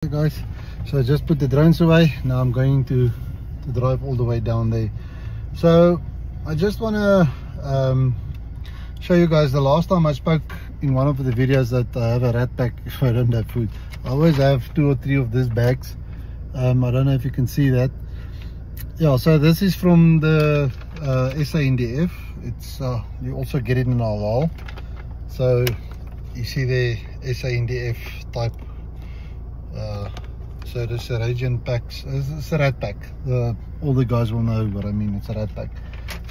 Hey guys, so I just put the drones away. Now I'm going to drive all the way down there. So I just want to show you guys, the last time I spoke in one of the videos that I have a rat pack if I don't have food. I always have 2 or 3 of these bags. I don't know if you can see that. Yeah, so this is from the SANDF. It's you also get it in halal. So you see the SANDF type. So this Arabian packs, it's a rat pack. All the guys will know what I mean. It's a rat pack.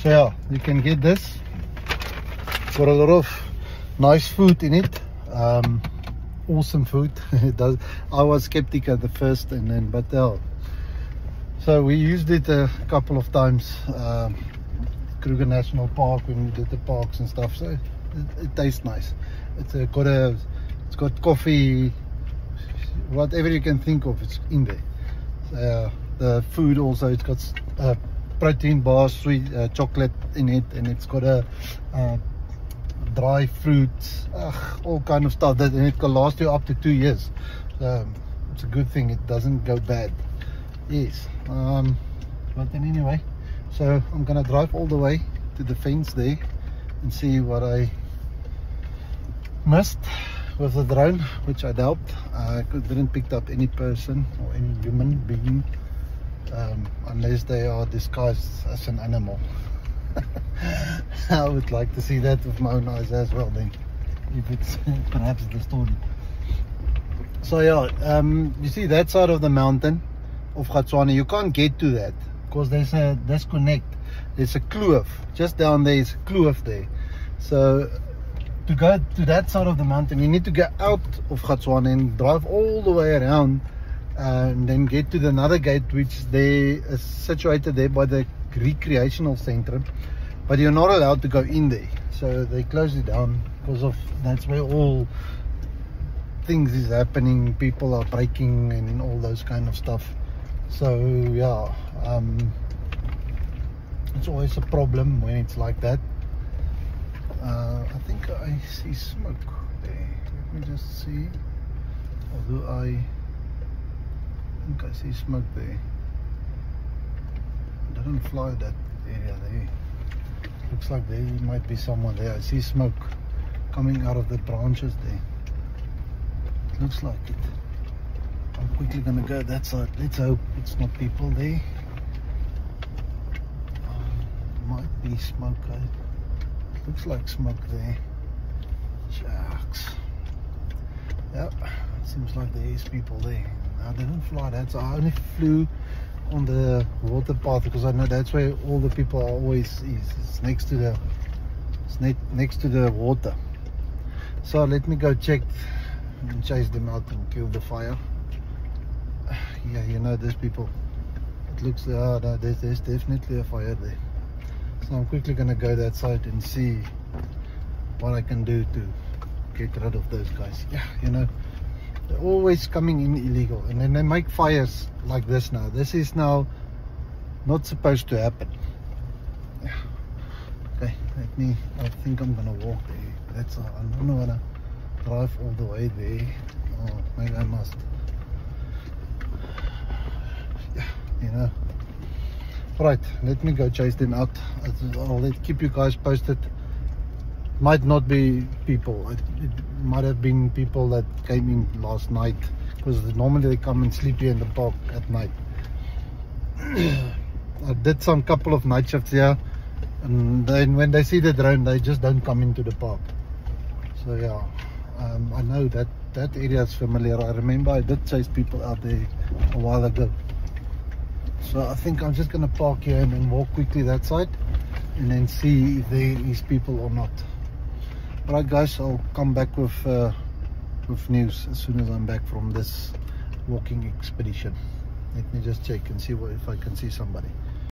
So yeah, you can get this. Got a lot of nice food in it. Awesome food. It does. I was skeptical at the first, and then but yeah. So we used it a couple of times. Kruger National Park, when we did the parks and stuff. So it tastes nice. It's got coffee. Whatever you can think of, it's in there. The food also, it's got protein bars, sweet chocolate in it, and it's got a dry fruit, all kind of stuff that, and it can last you up to 2 years. So it's a good thing, it doesn't go bad. Yes. But then anyway, so I'm gonna drive all the way to the fence there and see what I missed with the drone, which I doubt. I didn't pick up any person or any human being, unless they are disguised as an animal. I would like to see that with my own eyes as well, then, if it's perhaps the story. So yeah, you see that side of the mountain of Gatswane, you can't get to that because there's a disconnect. There's a kloof just down there. Is a kloof there. So to go to that side of the mountain, you need to get out of Gatswane and drive all the way around, and then get to the another gate, which they is situated there by the recreational center, but you're not allowed to go in there. So they closed it down because of that's where all things is happening. People are breaking and all those kind of stuff. So yeah, it's always a problem when it's like that. I think I see smoke there. Let me just see. Although I think I see smoke there. It doesn't fly that area there. Looks like there might be someone there. I see smoke coming out of the branches there. It looks like it. I'm quickly gonna go that side. Let's hope it's not people there. Might be smoke. Looks like smoke there. Sharks. Yep, seems like there is people there. I didn't fly that, so I only flew on the water path because I know that's where all the people are always is. It's next to the water. So let me go check and chase them out and kill the fire. Yeah, you know these people. It looks no, there's definitely a fire there. So I'm quickly gonna go that side and see what I can do to get rid of those guys. Yeah, you know, they're always coming in illegal, and then they make fires like this now. This is now not supposed to happen. Yeah. Okay, I think I'm gonna walk there. I'm not gonna drive all the way there. Oh, maybe I must. Yeah, you know. Right, let me go chase them out. I'll keep you guys posted. Might not be people. It might have been people that came in last night, because normally they come and sleep here in the park at night. I did some couple of night shifts here, and then when they see the drone, they just don't come into the park. So yeah, I know that area is familiar. I remember I did chase people out there a while ago. So I think I'm just gonna park here and then walk quickly that side, and then see if there is people or not. Alright guys, I'll come back with news as soon as I'm back from this walking expedition. Let me just check and see if I can see somebody.